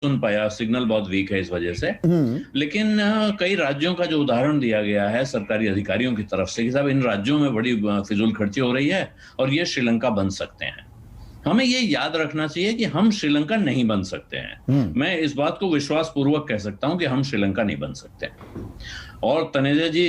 सुन पाया, सिग्नल बहुत वीक है इस वजह से। लेकिन कई राज्यों का जो उदाहरण दिया गया है सरकारी अधिकारियों की तरफ से कि साहब इन राज्यों में बड़ी फिजूल खर्ची हो रही है और ये श्रीलंका बन सकते हैं। हमें ये याद रखना चाहिए कि हम श्रीलंका नहीं बन सकते हैं। मैं इस बात को विश्वास पूर्वक कह सकता हूं कि हम श्रीलंका नहीं बन सकते। और तनेजा जी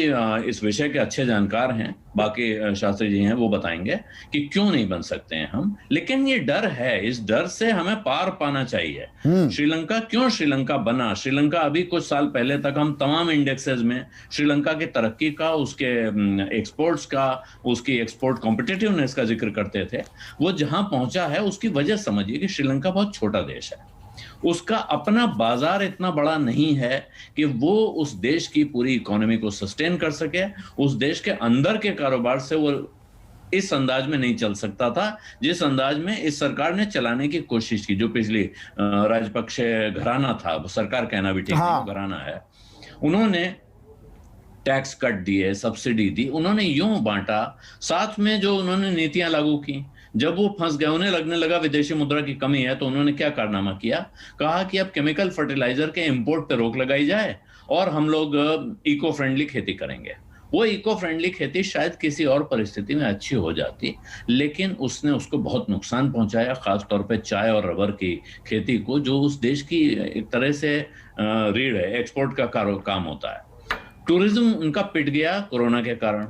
इस विषय के अच्छे जानकार हैं, बाकी शास्त्री जी हैं, वो बताएंगे कि क्यों नहीं बन सकते हैं हम। लेकिन ये डर है, इस डर से हमें पार पाना चाहिए। श्रीलंका क्यों श्रीलंका बना? श्रीलंका अभी कुछ साल पहले तक हम तमाम इंडेक्सेस में श्रीलंका की तरक्की का, उसके एक्सपोर्ट्स का, उसकी एक्सपोर्ट कॉम्पिटिटिवनेस का जिक्र करते थे। वो जहां पहुंचा है उसकी वजह समझिए कि श्रीलंका बहुत छोटा देश है, उसका अपना बाजार इतना बड़ा नहीं है कि वो उस देश की पूरी इकोनॉमी को सस्टेन कर सके। उस देश के अंदर के कारोबार से वो इस अंदाज में नहीं चल सकता था जिस अंदाज में इस सरकार ने चलाने की कोशिश की। जो पिछली राजपक्षे घराना था, सरकार कहना भी ठीक नहीं, घराना है, उन्होंने टैक्स कट दिए, सब्सिडी दी, उन्होंने यूं बांटा, साथ में जो उन्होंने नीतियां लागू की। जब वो फंस गए, उन्हें लगने लगा विदेशी मुद्रा की कमी है, तो उन्होंने क्या कारनामा किया, कहा कि अब केमिकल फर्टिलाइजर के इंपोर्ट पे रोक लगाई जाए और हम लोग इको फ्रेंडली खेती करेंगे। वो इको फ्रेंडली खेती शायद किसी और परिस्थिति में अच्छी हो जाती, लेकिन उसने उसको बहुत नुकसान पहुंचाया, खासतौर पे चाय और रबर की खेती को, जो उस देश की एक तरह से रीढ़ है, एक्सपोर्ट का काम होता है। टूरिज्म उनका पिट गया कोरोना के कारण,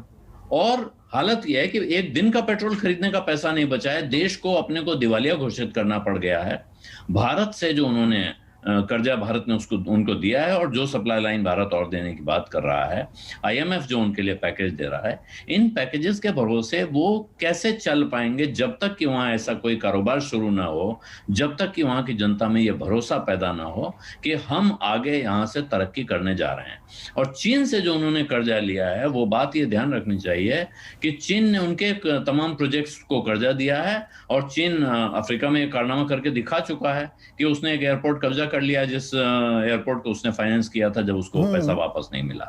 और हालत यह है कि एक दिन का पेट्रोल खरीदने का पैसा नहीं बचा है, देश को अपने को दिवालिया घोषित करना पड़ गया है। भारत से जो उन्होंने कर्जा भारत ने उनको दिया है, और जो सप्लाई लाइन भारत और देने की बात कर रहा है, आईएमएफ जो उनके लिए पैकेज दे रहा है, इन पैकेजेस के भरोसे वो कैसे चल पाएंगे जब तक कि वहां ऐसा कोई कारोबार शुरू ना हो, जब तक कि वहां की जनता में ये भरोसा पैदा ना हो कि हम आगे यहां से तरक्की करने जा रहे हैं। और चीन से जो उन्होंने कर्जा लिया है, वो बात ये ध्यान रखनी चाहिए कि चीन ने उनके तमाम प्रोजेक्ट्स को कर्जा दिया है, और चीन अफ्रीका में कारनामा करके दिखा चुका है कि उसने एक एयरपोर्ट कब्जा कर लिया, जिस एयरपोर्ट को उसने फाइनेंस किया था, जब उसको पैसा वापस नहीं मिला।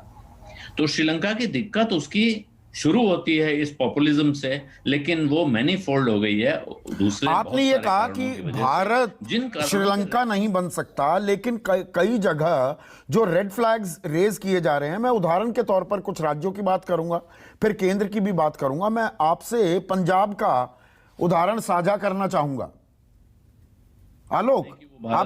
तो श्रीलंका की दिक्कत उसकी शुरू होती है इस पॉपुलिज्म से, लेकिन वो मैनीफोल्ड हो गई है दूसरे। आपने ये कहा कि भारत श्रीलंका नहीं बन सकता, लेकिन कई जगह जो रेड फ्लैग्स रेज किए जा रहे हैं, मैं उदाहरण के तौर पर कुछ राज्यों की बात करूंगा, फिर केंद्र की भी बात करूंगा। मैं आपसे पंजाब का उदाहरण साझा करना चाहूंगा। आलोक, आप